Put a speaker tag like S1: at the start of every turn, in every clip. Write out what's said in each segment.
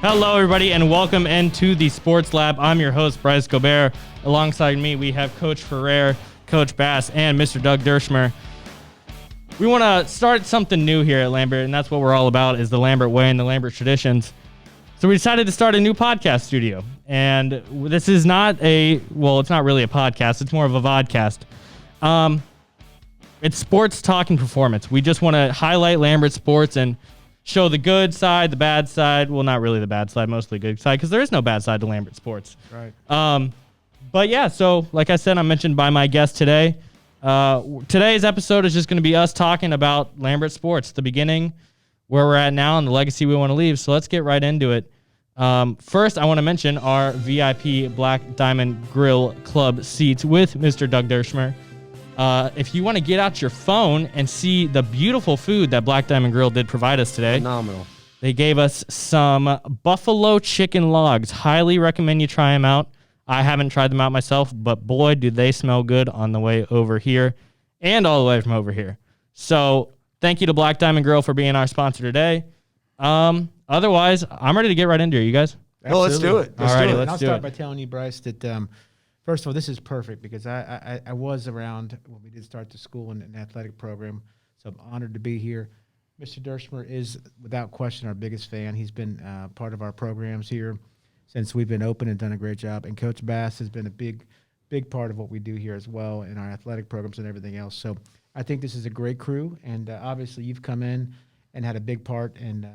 S1: Hello, everybody, and welcome into the Sports Lab. I'm your host, Bryce Gobert. Alongside me, we have Coach Ferrer, Coach Bass, and Mr. Doug Dershmer. We want to start something new here at Lambert, and that's what we're all about, is the Lambert way and the Lambert traditions. So we decided to start a new podcast studio, and this is not it's not really a podcast. It's more of a vodcast. It's sports talk and performance. We just want to highlight Lambert sports and show the good side, the bad side. Well, not really the bad side, mostly good side, because there is no bad side to Lambert sports.
S2: Right.
S1: But yeah, so like I said, I'm mentioned by my guest today. Today's episode is just going to be us talking about Lambert sports, the beginning, where we're at now, and the legacy we want to leave. So let's get right into it. First, I want to mention our VIP Black Diamond Grill Club seats with Mr. Doug Dershmer. If you want to get out your phone and see the beautiful food that Black Diamond Grill did provide us today.
S2: Phenomenal.
S1: They gave us some buffalo chicken logs. Highly recommend you try them out. I haven't tried them out myself, but boy, do they smell good on the way over here and all the way from over here. So thank you to Black Diamond Grill for being our sponsor today. Otherwise, I'm ready to get right into it, you guys.
S2: Well, let's do it.
S1: All righty,
S2: do it.
S1: let's
S3: I'll
S1: do
S3: start
S1: it.
S3: by telling you, Bryce, that first of all, this is perfect because I was around when we did start the school and an athletic program, so I'm honored to be here. Mr. Dershmer is, without question, our biggest fan. He's been part of our programs here since we've been open and done a great job. And Coach Bass has been a big part of what we do here as well in our athletic programs and everything else. So I think this is a great crew, and obviously you've come in and had a big part in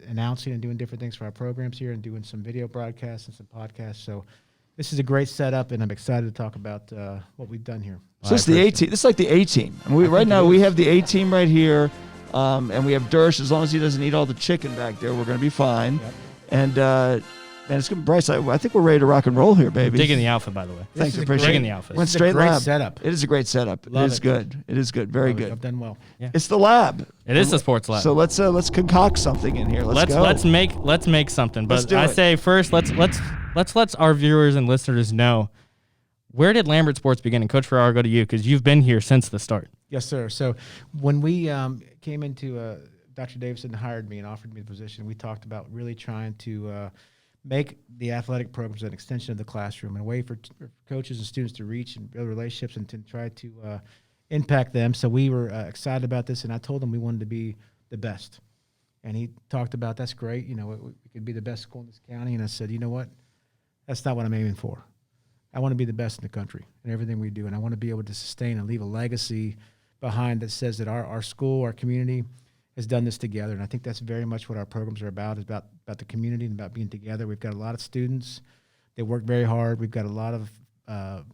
S3: announcing and doing different things for our programs here and doing some video broadcasts and some podcasts. So this is a great setup, and I'm excited to talk about what we've done here.
S4: So this is the A team. This is like the A team. And right now we have the A team right here, and we have Dersh. As long as he doesn't eat all the chicken back there, we're going to be fine.
S3: Yep.
S4: And man, it's good. Bryce, I think we're ready to rock and roll here, baby.
S1: Digging the outfit, by the way.
S4: Thanks,
S3: is a
S4: appreciate
S3: great-
S1: Digging the outfit.
S4: Went
S3: This is a
S4: straight
S3: great
S4: lab.
S3: setup.
S4: It is a great setup.
S3: Love
S4: it is
S3: it.
S4: good. It is good. Very good.
S3: I've done well.
S4: It's the lab.
S1: It is the Sports Lab.
S4: So let's concoct something in here. Let's go.
S1: Let's make something.
S4: Let's
S1: But
S4: do
S1: I
S4: it.
S1: say first, let's let our viewers and listeners know, where did Lambert sports begin? And Coach Ferrer, I'll go to you because you've been here since the start.
S3: Yes, sir. So when we came into Dr. Davidson hired me and offered me the position, we talked about really trying to make the athletic programs an extension of the classroom and a way for coaches and students to reach and build relationships and to try to impact them. So we were excited about this, and I told him we wanted to be the best. And he talked about, that's great, we could be the best school in this county. And I said, you know what? That's not what I'm aiming for. I want to be the best in the country in everything we do, and I want to be able to sustain and leave a legacy behind that says that our school, our community has done this together. And I think that's very much what our programs are about, is about the community and about being together. We've got a lot of students that work very hard. We've got a lot of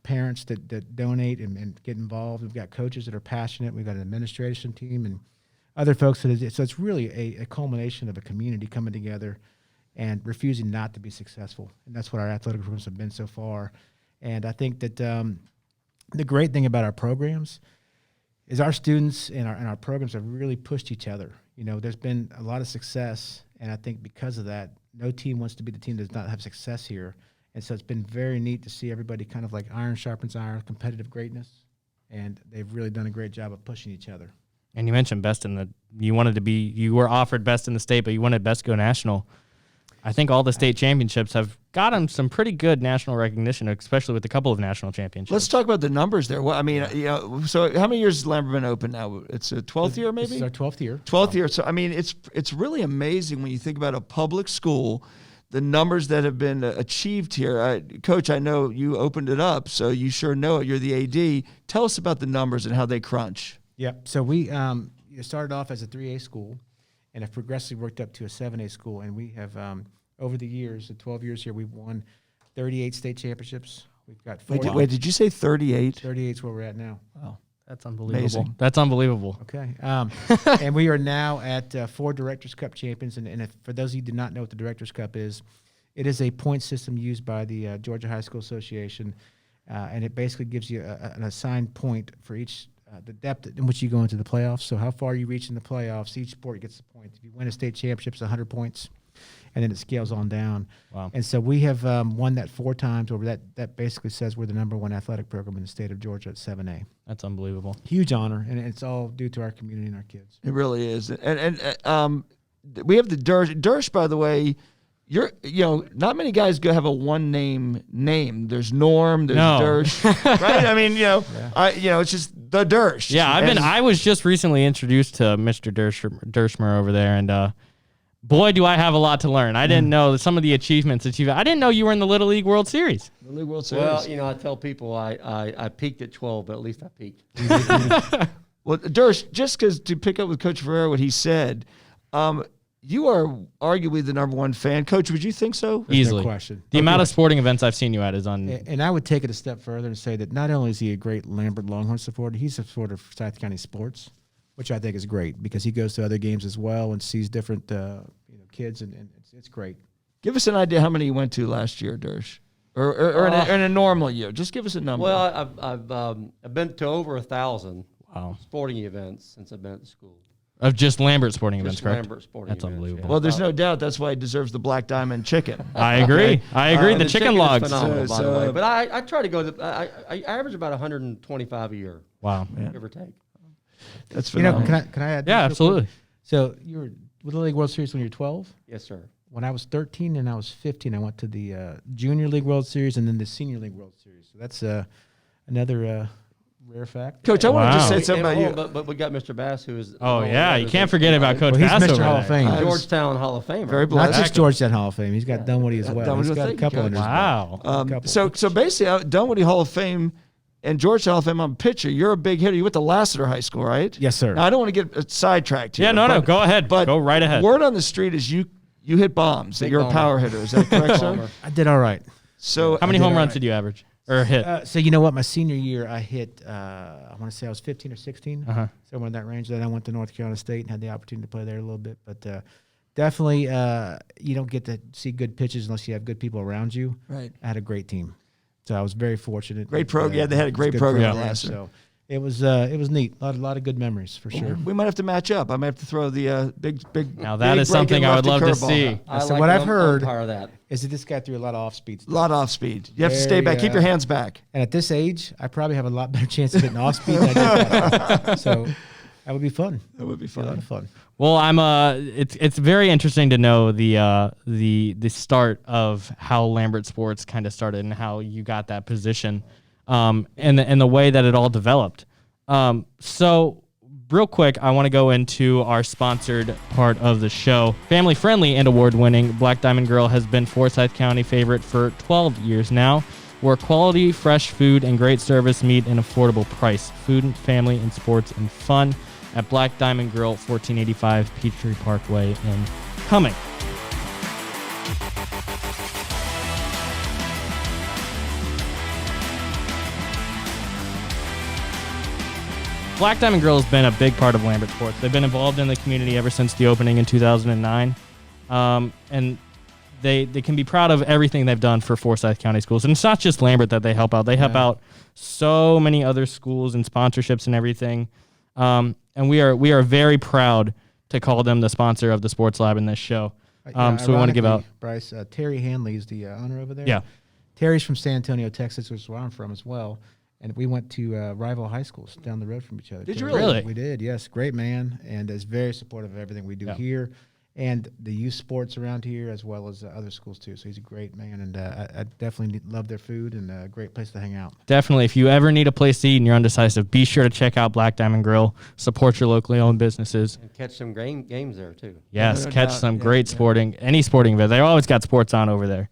S3: parents that donate and get involved. We've got coaches that are passionate. We've got an administration team and other folks. So it's really a culmination of a community coming together and refusing not to be successful. And that's what our athletic programs have been so far. And I think that the great thing about our programs is our students and our programs have really pushed each other. There's been a lot of success, and I think because of that, no team wants to be the team that does not have success here. And so it's been very neat to see everybody kind of like iron sharpens iron, competitive greatness, and they've really done a great job of pushing each other.
S1: And you mentioned you were offered best in the state, but you wanted best to go national. I think all the state championships have gotten some pretty good national recognition, especially with a couple of national championships.
S4: Let's talk about the numbers there. Well, I mean, so how many years has Lambert been open now? It's a 12th year, maybe?
S3: This is our 12th year.
S4: 12th year. So, I mean, it's really amazing when you think about a public school, the numbers that have been achieved here. Coach, I know you opened it up, so you sure know it. You're the AD. Tell us about the numbers and how they crunch.
S3: Yeah. So we started off as a 3A school and have progressively worked up to a 7A school. And we have, over the years, the 12 years here, we've won 38 state championships. We've got 40.
S4: Wait, did you say 38?
S3: 38 is where we're at now.
S4: Wow.
S1: That's unbelievable.
S4: Amazing.
S1: That's unbelievable.
S3: Okay. And we are now at 4 Directors' Cup champions. And if, for those of you who do not know what the Directors' Cup is, it is a point system used by the Georgia High School Association. And it basically gives you an assigned point for each, the depth in which you go into the playoffs. So how far you reach in the playoffs, each sport gets a point. If you win a state championship, it's 100 points. And then it scales on down.
S1: Wow.
S3: And so we have won that 4 times over. That basically says we're the #1 athletic program in the state of Georgia at 7A.
S1: That's unbelievable.
S3: Huge honor, and it's all due to our community and our kids.
S4: It really is. And we have the Dersh. Dersh, by the way, not many guys go have a one name. There's Norm, there's
S1: No.
S4: Dersh, right? I mean, it's just the Dersh.
S1: Yeah,
S4: And
S1: I was just recently introduced to Mr. Dershmer over there, and boy, do I have a lot to learn. I didn't know some of the achievements that I didn't know you were in the Little League World Series.
S4: the League World Series.
S2: Well, I tell people I peaked at 12, but at least I peaked.
S4: Well, Dersh, just because to pick up with Coach Ferreira, what he said, you are arguably the number one fan. Coach, would you think so?
S3: There's
S1: Easily.
S3: no question.
S1: The amount of sporting events I've seen you at is on.
S3: And I would take it a step further and say that not only is he a great Lambert Longhorn supporter, he's a supporter of Forsyth County sports, which I think is great because he goes to other games as well and sees different kids, and it's great.
S4: Give us an idea how many you went to last year, Dersh, or in a normal year. Just give us a number.
S2: Well, I've been to over 1,000
S1: Wow.
S2: sporting events since I've been at the school.
S1: Of just Lambert sporting events,
S2: Just
S1: correct?
S2: Lambert sporting
S1: That's
S2: events,
S1: unbelievable.
S4: Well, there's no doubt that's why he deserves the Black Diamond chicken.
S1: I agree. I agree.
S2: And
S1: the chicken
S2: is
S1: logs.
S2: phenomenal, by the
S4: So-
S2: way. But I try to go. I average about 125 a year,
S1: Wow.
S2: give or take.
S4: That's
S3: You know,
S4: phenomenal.
S3: can I add?
S1: Yeah,
S3: this real quick?
S1: absolutely.
S3: So you were with the League World Series when you were 12.
S2: Yes, sir.
S3: When I was 13 and I was 15, I went to the Junior League World Series and then the Senior League World Series. So that's another rare fact.
S4: Coach, I want to just
S1: Wow.
S4: say something about you.
S2: But we got Mr. Bass, who is.
S1: Oh, yeah. You can't forget about Coach
S3: Well, he's
S1: Bass
S3: Mr.
S1: over
S3: Hall of
S1: there.
S3: Fame.
S2: Georgetown Hall of Famer.
S4: Very
S3: Not
S4: blessed.
S3: just Georgetown Hall of Fame. He's got Dunwoody as well.
S4: Dunwoody,
S3: He's got a
S4: thank you,
S3: couple
S4: Coach.
S3: under his
S1: Wow.
S3: belt. Couple.
S4: So basically, Dunwoody Hall of Fame and Georgetown Hall of Fame, I'm a pitcher. You're a big hitter. You went to Lassiter High School, right?
S3: Yes, sir.
S4: Now, I don't want to get sidetracked here.
S1: Yeah, no. Go ahead.
S4: But
S1: Go right ahead.
S4: Word on the street is you hit bombs, that
S2: Big
S4: you're a
S2: bomber.
S4: power hitter. Is that correct, sir?
S2: Bomber.
S3: I did all right.
S4: So
S1: How many
S3: did
S1: home
S3: all
S1: runs
S3: right.
S1: did you average or hit?
S3: So you know what? My senior year, I hit. I want to say I was 15 or 16,
S1: Uh-huh.
S3: somewhere in that range. Then I went to North Carolina State and had the opportunity to play there a little bit. But definitely, you don't get to see good pitches unless you have good people around you.
S4: Right.
S3: I had a great team, so I was very fortunate.
S4: Great program. Yeah, they had a
S3: It's
S4: great
S3: good
S4: program
S3: program,
S4: last year.
S3: So it was neat. A lot of good memories for sure.
S4: we might have to match up. I might have to throw the big.
S1: Now that
S4: big
S1: is something
S4: breaking
S1: I would love
S4: lefty
S1: to
S4: curveball.
S1: see.
S2: I
S3: So
S2: like
S3: what
S2: to
S3: I've heard-
S2: umpire that.
S3: Is that this guy threw a lot of off speeds?
S4: A lot off speed. You have to stay
S3: Very,
S4: back. Keep your hands back.
S3: And at this age, I probably have a lot better chance of hitting off speed than I did back then. So that would be fun.
S4: That would be
S3: Be a lot
S4: fun.
S3: of fun.
S1: Well, it's very interesting to know the start of how Lambert Sports kind of started and how you got that position, and the way that it all developed. So real quick, I want to go into our sponsored part of the show. Family friendly and award winning, Black Diamond Grill has been Forsyth County favorite for 12 years now, where quality, fresh food and great service meet an affordable price. Food, family, and sports and fun at Black Diamond Grill, 1485 Peachtree Parkway in Cumming. Black Diamond Grill has been a big part of Lambert Sports. They've been involved in the community ever since the opening in 2009. And they can be proud of everything they've done for Forsyth County schools. And it's not just Lambert that they help out. They help out so many other schools and sponsorships and everything. And we are very proud to call them the sponsor of the Sports Lab in this show. So we want to give out.
S3: Ironically, Bryce, Terry Hanley is the owner over there.
S1: Yeah.
S3: Terry's from San Antonio, Texas, which is where I'm from as well. And we went to rival high schools down the road from each other.
S4: Did you
S3: Terry,
S1: really?
S3: We did, yes. Great man, and is very supportive of everything we do here and the youth sports around here as well as other schools too. So he's a great man, and I definitely love their food and a great place to hang out.
S1: Definitely. If you ever need a place to eat and you're undecisive, be sure to check out Black Diamond Grill. Support your locally owned businesses.
S2: And catch some games there, too.
S1: Yes,
S4: No
S1: catch
S4: doubt.
S1: some
S4: Yeah,
S1: great sporting, any sporting event. They always got sports on over there.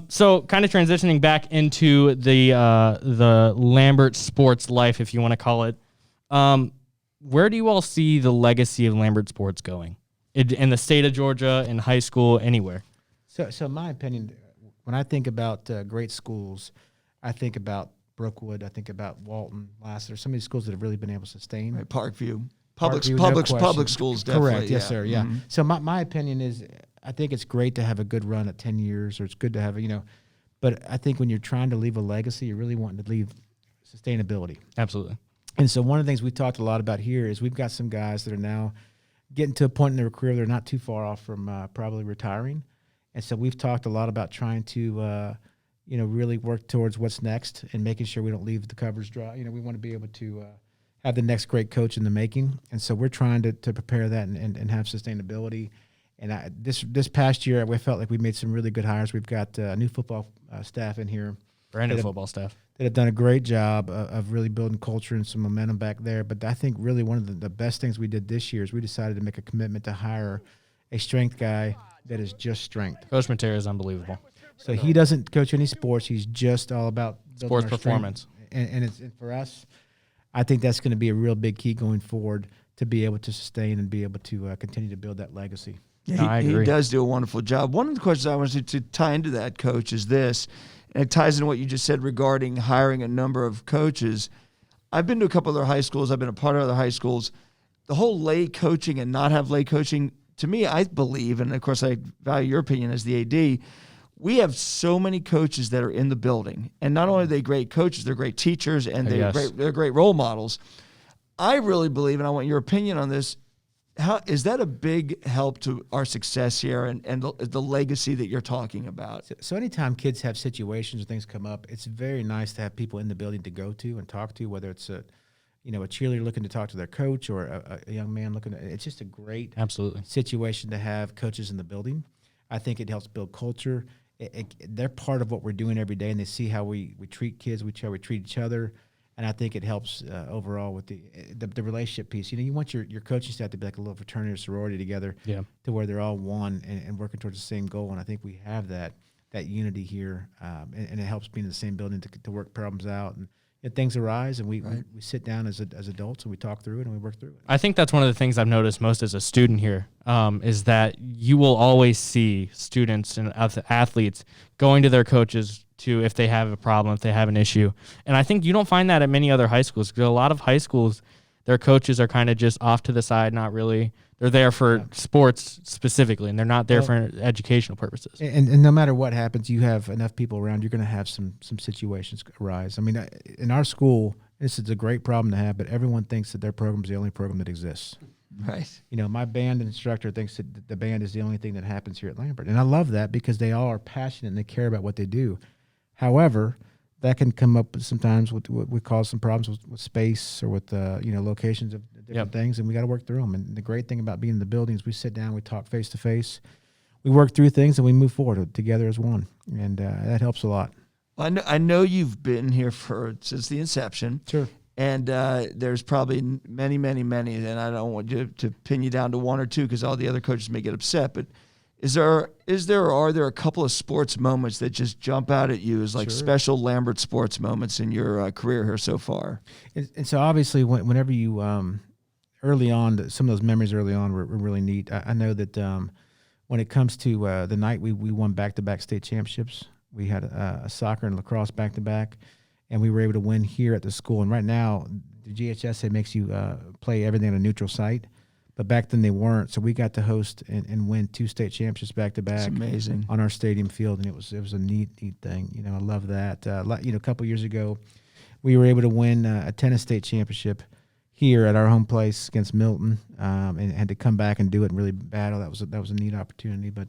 S1: So kind of transitioning back into the Lambert sports life, if you want to call it. Where do you all see the legacy of Lambert sports going in the state of Georgia, in high school, anywhere?
S3: So in my opinion, when I think about great schools, I think about Brookwood, I think about Walton, Lassiter, some of these schools that have really been able to sustain.
S4: Right, Parkview.
S3: Parkview, no
S4: Public
S3: question.
S4: schools, definitely.
S3: Correct. Yes,
S4: yeah.
S3: sir. Yeah.
S4: Mhm.
S3: So my opinion is, I think it's great to have a good run at 10 years, or it's good to have but I think when you're trying to leave a legacy, you're really wanting to leave sustainability.
S1: Absolutely.
S3: And so one of the things we talked a lot about here is we've got some guys that are now getting to a point in their career they're not too far off from probably retiring. And so we've talked a lot about trying to, really work towards what's next and making sure we don't leave the covers dry. We want to be able to have the next great coach in the making. And so we're trying to prepare that and have sustainability. And this past year, we felt like we made some really good hires. We've got a new football staff in here
S1: Brand new
S3: Did a-
S1: football staff.
S3: that have done a great job of really building culture and some momentum back there. But I think really one of the best things we did this year is we decided to make a commitment to hire a strength guy that is just strength.
S1: Coach Matera is unbelievable.
S3: So he doesn't coach any sports. He's just all about building
S1: Sports
S3: our strength.
S1: performance.
S3: And for us, I think that's going to be a real big key going forward to be able to sustain and be able to continue to build that legacy.
S1: No, I agree.
S4: He does do a wonderful job. One of the questions I wanted to tie into that, Coach, is this, and it ties into what you just said regarding hiring a number of coaches. I've been to a couple other high schools. I've been a part of other high schools. The whole lay coaching and not have lay coaching, to me, I believe, and of course I value your opinion as the AD, we have so many coaches that are in the building. And not only are they great coaches, they're great teachers, and they're great role models. I really believe, and I want your opinion on this, how is that a big help to our success here and the legacy that you're talking about?
S3: So anytime kids have situations or things come up, it's very nice to have people in the building to go to and talk to, whether it's a cheerleader looking to talk to their coach or a young man looking to, it's just a great
S1: Absolutely.
S3: situation to have coaches in the building. I think it helps build culture. They're part of what we're doing every day, and they see how we treat kids, how we treat each other. And I think it helps overall with the relationship piece. You want your coaching staff to be like a little fraternity or sorority together, to where they're all one and working towards the same goal. And I think we have that unity here, and it helps being in the same building to work problems out. And things arise, and we sit down as adults and we talk through it and we work through it.
S1: I think that's one of the things I've noticed most as a student here, is that you will always see students and athletes going to their coaches to if they have a problem, if they have an issue. And I think you don't find that at many other high schools, because a lot of high schools, their coaches are kind of just off to the side, not really. They're there for sports specifically, and they're not there for educational purposes.
S3: And no matter what happens, you have enough people around, you're going to have some situations arise. I mean, in our school, this is a great problem to have, but everyone thinks that their program is the only program that exists.
S4: Right.
S3: My band instructor thinks that the band is the only thing that happens here at Lambert. And I love that because they all are passionate and they care about what they do. However, that can come up sometimes with what we cause some problems with space or with locations of different things, and we got to work through them. And the great thing about being in the building is we sit down, we talk face to face, we work through things, and we move forward together as one, and that helps a lot.
S4: I know you've been here since the inception.
S3: Sure.
S4: And there's probably many, many, many, and I don't want you to pin you down to one or two because all the other coaches may get upset, but is there or are there a couple of sports moments that just jump out at you as like special Lambert sports moments in your career here so far?
S3: And so obviously whenever you early on, some of those memories early on were really neat. I know that when it comes to the night we won back-to-back state championships, we had a soccer and lacrosse back-to-back, and we were able to win here at the school. And right now, the GHSA makes you play everything on a neutral site. But back then they weren't, so we got to host and win 2 state championships back to back.
S4: That's amazing.
S3: On our stadium field, and it was a neat thing. I love that. A couple years ago, we were able to win a tennis state championship here at our home place against Milton, and had to come back and do it and really battle. That was a neat opportunity. But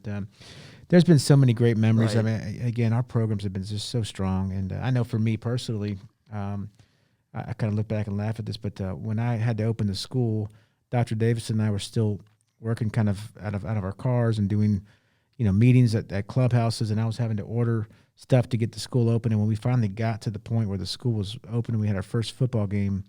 S3: there's been so many great memories.
S4: Right.
S3: I mean, again, our programs have been just so strong, and I know for me personally, I kind of look back and laugh at this, but when I had to open the school, Dr. Davidson and I were still working kind of out of our cars and doing, meetings at clubhouses, and I was having to order stuff to get the school open. And when we finally got to the point where the school was open and we had our first football game,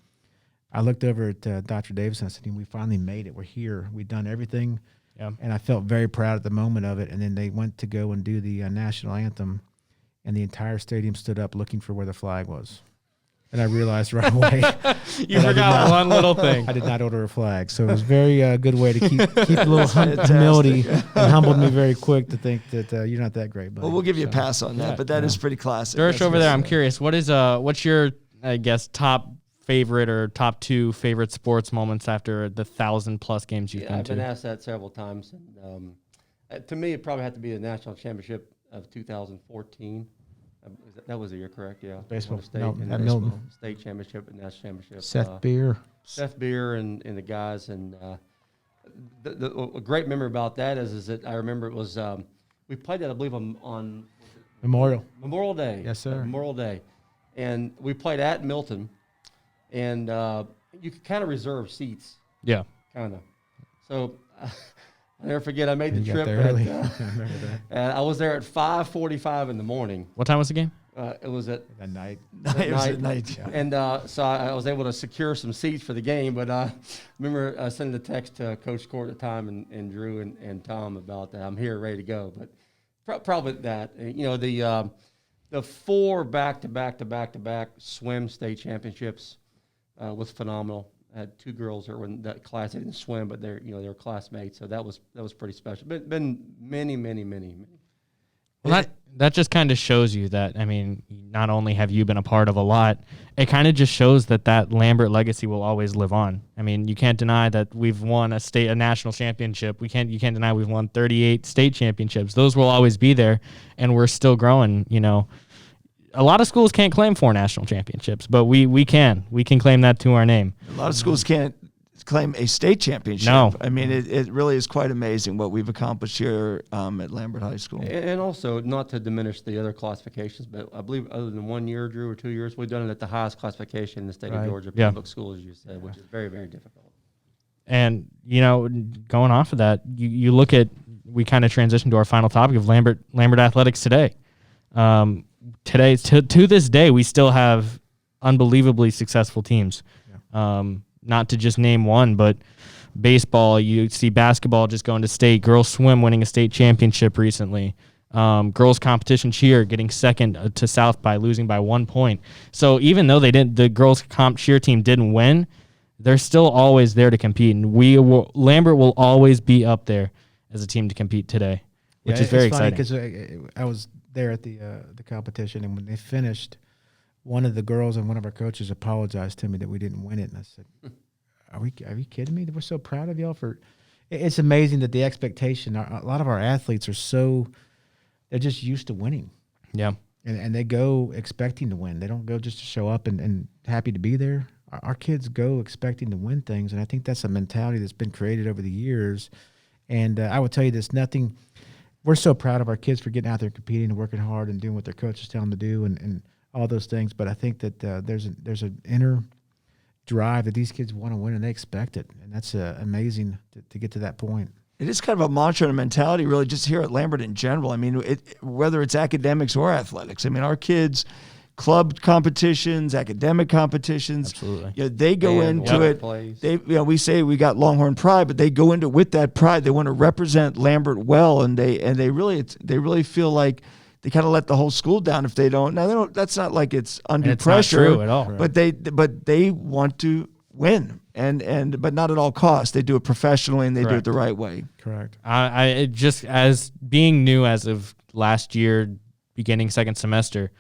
S3: I looked over at Dr. Davidson and I said, we finally made it. We're here. We've done everything.
S1: Yeah.
S3: And I felt very proud at the moment of it. And then they went to go and do the national anthem, and the entire stadium stood up looking for where the flag was. And I realized right away
S1: You forgot one little thing.
S3: I did not order a flag. So it was a very good way to keep a little humility, and humbled me very quick to think that you're not that great, buddy.
S4: Well, we'll give you a pass on that, but that is pretty classic.
S1: Dersh over there, I'm curious. What's your, I guess, top favorite or top 2 favorite sports moments after the 1,000+ games you've been
S2: I've
S1: to?
S2: been asked that several times. And, to me, it probably had to be the national championship of 2014. That was the year, correct? Yeah.
S3: Baseball.
S2: Won a state
S3: Milton.
S2: and
S3: At Milton.
S2: State championship and national championship.
S3: Seth Beer.
S2: Seth Beer and the guys. And a great memory about that is that I remember it was we played that, I believe, on
S3: Memorial
S2: Day.
S3: Yes, sir.
S2: Memorial Day. And we played at Milton. And you could kind of reserve seats.
S1: Yeah.
S2: Kind of. So I'll never forget. I made the
S3: You got
S2: trip.
S3: there
S2: At,
S3: early. I remember that.
S2: and I was there at 5:45 in the morning.
S1: What time was the game?
S2: It was at
S3: That night.
S4: It was at night.
S2: And so I was able to secure some seats for the game. But I remember sending a text to Coach Court at the time and Drew and Tom about that. I'm here, ready to go. But probably that. You know, the 4 back-to-back swim state championships was phenomenal. I had 2 girls that were in that class. They didn't swim, but they're classmates. So that was pretty special. Been many.
S1: Well, that just kind of shows you that, I mean, not only have you been a part of a lot, it kind of just shows that Lambert legacy will always live on. I mean, you can't deny that we've won a national championship. You can't deny we've won 38 state championships. Those will always be there, and we're still growing. You know, a lot of schools can't claim 4 national championships, but we can. We can claim that to our name.
S4: A lot of schools can't claim a state championship.
S1: No.
S4: I mean, it really is quite amazing what we've accomplished here at Lambert High School.
S2: And also, not to diminish the other classifications, but I believe other than 1 year, Drew, or 2 years, we've done it at the highest classification in the state of
S3: Right.
S2: Georgia,
S1: Yeah.
S2: public schools, as you said, which is very, very difficult.
S1: And, you know, going off of that, you look at, we kind of transitioned to our final topic of Lambert athletics today. Today, to this day, we still have unbelievably successful teams. Not to just name one, but baseball, you see basketball just going to state, girls swim winning a state championship recently. Girls competition cheer getting second to South by losing by 1 point. So even though the girls comp cheer team didn't win, they're still always there to compete, and Lambert will always be up there as a team to compete today, which is very exciting.
S3: Because I was there at the competition, and when they finished, one of the girls and one of our coaches apologized to me that we didn't win it, and I said, "Are you kidding me? We're so proud of y'all for." It's amazing that the expectation. A lot of our athletes are they're just used to winning.
S1: Yeah.
S3: And they go expecting to win. They don't go just to show up and happy to be there. Our kids go expecting to win things, and I think that's a mentality that's been created over the years. And I will tell you this: we're so proud of our kids for getting out there competing and working hard and doing what their coaches tell them to do and all those things. But I think that there's an inner drive that these kids want to win, and they expect it, and that's amazing to get to that point.
S4: It is kind of a mantra and a mentality, really, just here at Lambert in general. I mean, whether it's academics or athletics. I mean, our kids, club competitions, academic competitions,
S1: Absolutely.
S4: They go
S2: And
S4: into
S2: water
S4: it.
S2: plays.
S4: We say we got Longhorn pride, but they go into it with that pride. They want to represent Lambert well, and they really feel like they kind of let the whole school down if they don't. Now they don't. That's not like it's undue
S1: It's not
S4: pressure
S1: true at all.
S4: But they want to win, but not at all costs. They do it professionally and they do it
S1: Correct.
S4: the right way.
S3: Correct.
S1: I just, as being new as of last year, beginning second semester,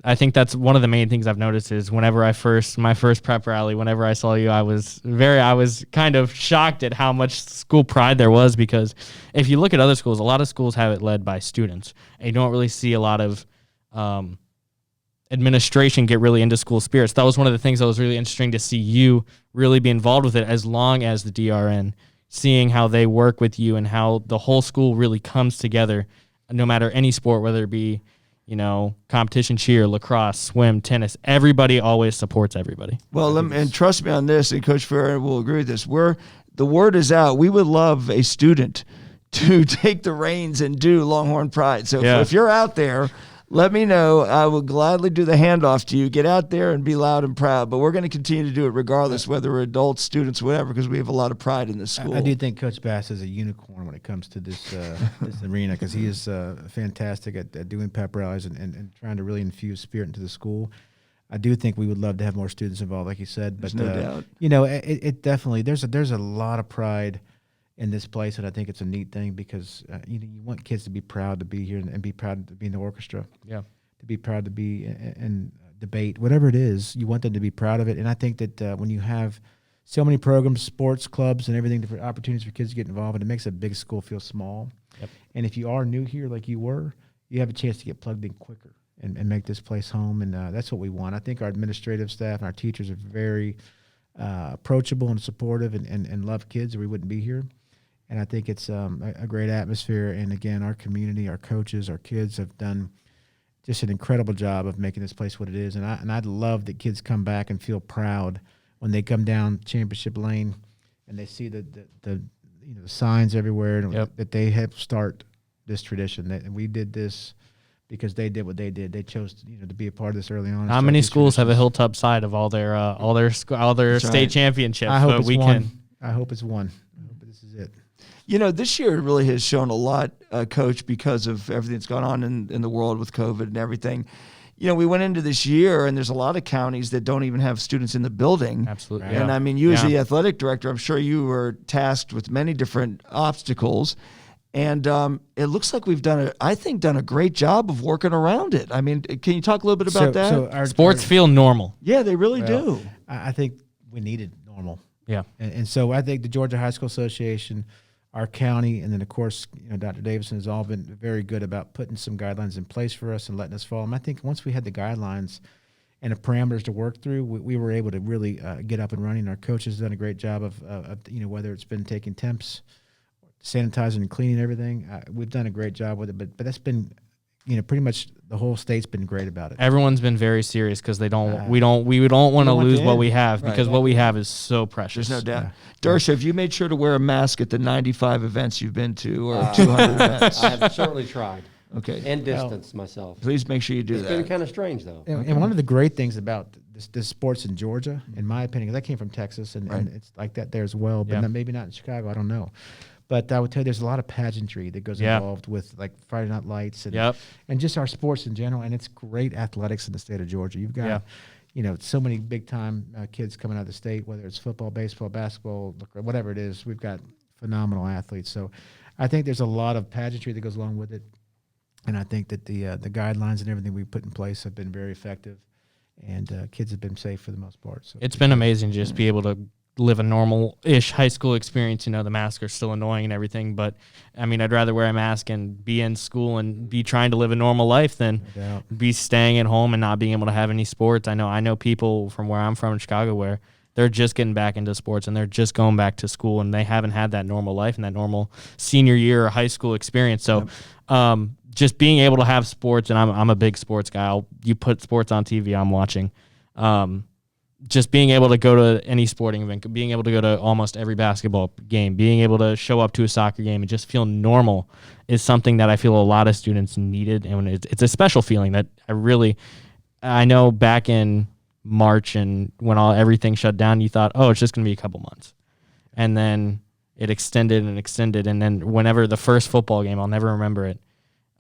S1: I think that's one of the main things I've noticed is whenever my first prep rally, whenever I saw you, I was kind of shocked at how much school pride there was, because if you look at other schools, a lot of schools have it led by students, and you don't really see a lot of administration get really into school spirits. That was one of the things that was really interesting to see you really be involved with it, as long as the DRN, seeing how they work with you and how the whole school really comes together, no matter any sport, whether it be, competition cheer, lacrosse, swim, tennis. Everybody always supports everybody.
S4: Well, and trust me on this, and Coach Ferrer will agree with this. The word is out. We would love a student to take the reins and do Longhorn Pride. So
S1: Yeah.
S4: if you're out there, let me know. I will gladly do the handoff to you. Get out there and be loud and proud. But we're going to continue to do it regardless, whether we're adults, students, whatever, because we have a lot of pride in this school.
S3: I do think Coach Bass is a unicorn when it comes to this this arena, because he is fantastic at doing pep rallies and trying to really infuse spirit into the school. I do think we would love to have more students involved, like you said. But
S4: There's no doubt.
S3: it definitely there's a lot of pride in this place, and I think it's a neat thing because you want kids to be proud to be here and be proud to be in the orchestra.
S1: Yeah.
S3: To be proud to be in debate, whatever it is, you want them to be proud of it. And I think that when you have so many programs, sports clubs, and everything, different opportunities for kids to get involved, and it makes a big school feel small.
S1: Yep.
S3: And if you are new here, like you were, you have a chance to get plugged in quicker and make this place home. And that's what we want. I think our administrative staff and our teachers are very approachable and supportive and love kids, or we wouldn't be here. And I think it's a great atmosphere. And again, our community, our coaches, our kids have done just an incredible job of making this place what it is. And I'd love that kids come back and feel proud when they come down Championship Lane and they see the the signs everywhere, and
S1: Yep.
S3: that they helped start this tradition. That we did this because they did what they did. They chose to be a part of this early on. and
S1: How
S3: start
S1: many
S3: these
S1: schools have a
S3: traditions.
S1: hilltop side of all their
S4: That's
S1: state
S4: right.
S1: championships?
S3: I hope
S1: but
S3: it's
S1: we
S3: one.
S1: can.
S3: I hope it's one. I hope this is it.
S4: This year really has shown a lot, Coach, because of everything that's gone on in the world with COVID and everything. We went into this year, and there's a lot of counties that don't even have students in the building.
S1: Absolutely.
S3: Right.
S1: Yeah.
S4: And I mean, you as
S1: Yeah.
S4: the athletic director, I'm sure you were tasked with many different obstacles. And it looks like we've done a great job of working around it. I mean, can you talk a little bit about that?
S3: So
S1: Sports feel normal.
S4: Yeah, they really
S3: Well,
S4: do.
S3: I think we needed normal.
S1: Yeah.
S3: And so I think the Georgia High School Association, our county, and then of course, Dr. Davidson has all been very good about putting some guidelines in place for us and letting us follow them. I think once we had the guidelines and the parameters to work through, we were able to really get up and running. Our coaches have done a great job of whether it's been taking temps, sanitizing and cleaning everything. We've done a great job with it, but that's been, pretty much the whole state's been great about it.
S1: Everyone's been very serious because we don't want to
S3: want
S1: lose
S3: to
S1: what
S3: end.
S1: we have
S4: Right.
S1: because what we have is so precious.
S4: There's no doubt. Dersha, have you made sure to wear a mask at the 95 events you've been to or 200 events?
S2: I have certainly tried
S4: Okay.
S2: and distanced myself.
S4: Please make sure you do
S2: It's been
S4: that.
S2: kind of strange though.
S3: And one of the great things about this sports in Georgia, in my opinion, because I came from Texas, and
S4: Right.
S3: it's like that there as well, but
S1: Yeah.
S3: maybe not in Chicago. I don't know. But I would tell you there's a lot of pageantry that goes
S1: Yeah.
S3: involved with like Friday Night Lights and
S1: Yep.
S3: and just our sports in general. And it's great athletics in the state of Georgia. You've got, so many big time kids coming out of the state, whether it's football, baseball, basketball, whatever it is. We've got phenomenal athletes. So I think there's a lot of pageantry that goes along with it. And I think that the guidelines and everything we put in place have been very effective, and kids have been safe for the most part. So
S1: It's been amazing to just be able to live a normal-ish high school experience. The masks are still annoying and everything, but I mean, I'd rather wear a mask and be in school and be trying to live a normal life than
S3: No doubt.
S1: be staying at home and not being able to have any sports. I know people from where I'm from in Chicago where they're just getting back into sports and they're just going back to school and they haven't had that normal life and that normal senior year or high school experience. So, just being able to have sports, and I'm a big sports guy. You put sports on TV, I'm watching. Just being able to go to any sporting event, being able to go to almost every basketball game, being able to show up to a soccer game and just feel normal is something that I feel a lot of students needed. And it's a special feeling that I know back in March and when everything shut down, you thought, oh, it's just going to be a couple months. And then it extended and extended. And then whenever the first football game, I'll never remember it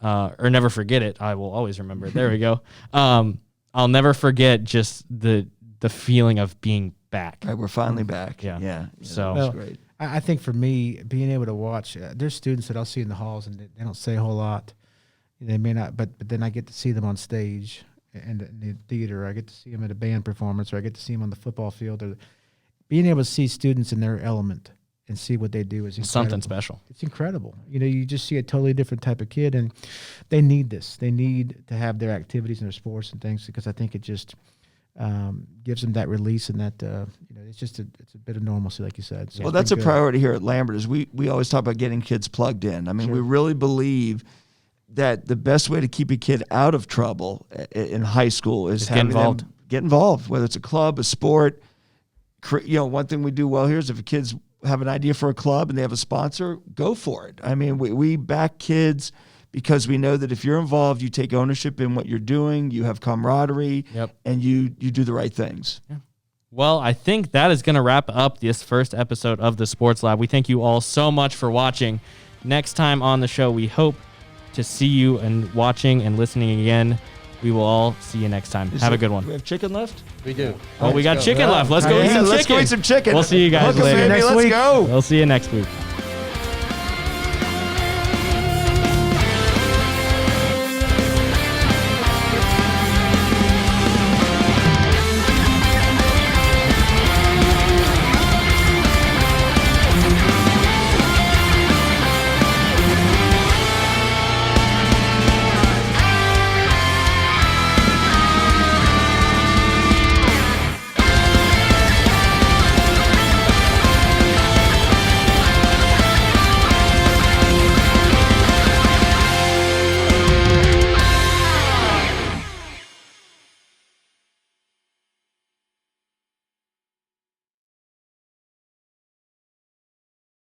S1: or never forget it. I will always remember it. There we go. I'll never forget just the feeling of being back.
S4: Right, we're finally back.
S1: Yeah.
S4: Yeah.
S1: So-
S4: that's
S3: Well,
S4: great.
S3: I think for me, being able to watch, there's students that I'll see in the halls and they don't say a whole lot. They may not, but then I get to see them on stage and in the theater. I get to see them at a band performance, or I get to see them on the football field. Or being able to see students in their element and see what they do is
S1: Something
S3: incredible.
S1: special.
S3: It's incredible. You just see a totally different type of kid, and they need this. They need to have their activities and their sports and things, because I think it just gives them that release and that it's a bit of normalcy, like you said. So
S4: Well,
S3: it's
S4: that's a
S3: been good.
S4: priority here at Lambert. Is we always talk about getting kids plugged in. I mean, we really believe that the best way to keep a kid out of trouble in high school is
S1: Just get
S4: having
S1: involved.
S4: them get involved, whether it's a club, a sport. One thing we do well here is if kids have an idea for a club and they have a sponsor, go for it. I mean, we back kids because we know that if you're involved, you take ownership in what you're doing, you have camaraderie,
S1: Yep.
S4: and you do the right things.
S1: Well, I think that is going to wrap up this first episode of the Sports Lab. We thank you all so much for watching. Next time on the show, we hope to see you and watching and listening again. We will all see you next time. Have a good
S4: Do
S1: one.
S4: we have chicken left?
S2: We do.
S1: Oh, we got
S2: Let's go.
S1: chicken left. Let's go eat
S4: Yeah,
S1: some
S4: let's
S1: chicken.
S4: go eat some chicken.
S1: We'll see you guys
S4: Welcome,
S1: later.
S4: baby.
S3: Next
S4: Let's
S3: week.
S4: go.
S1: We'll see you next week.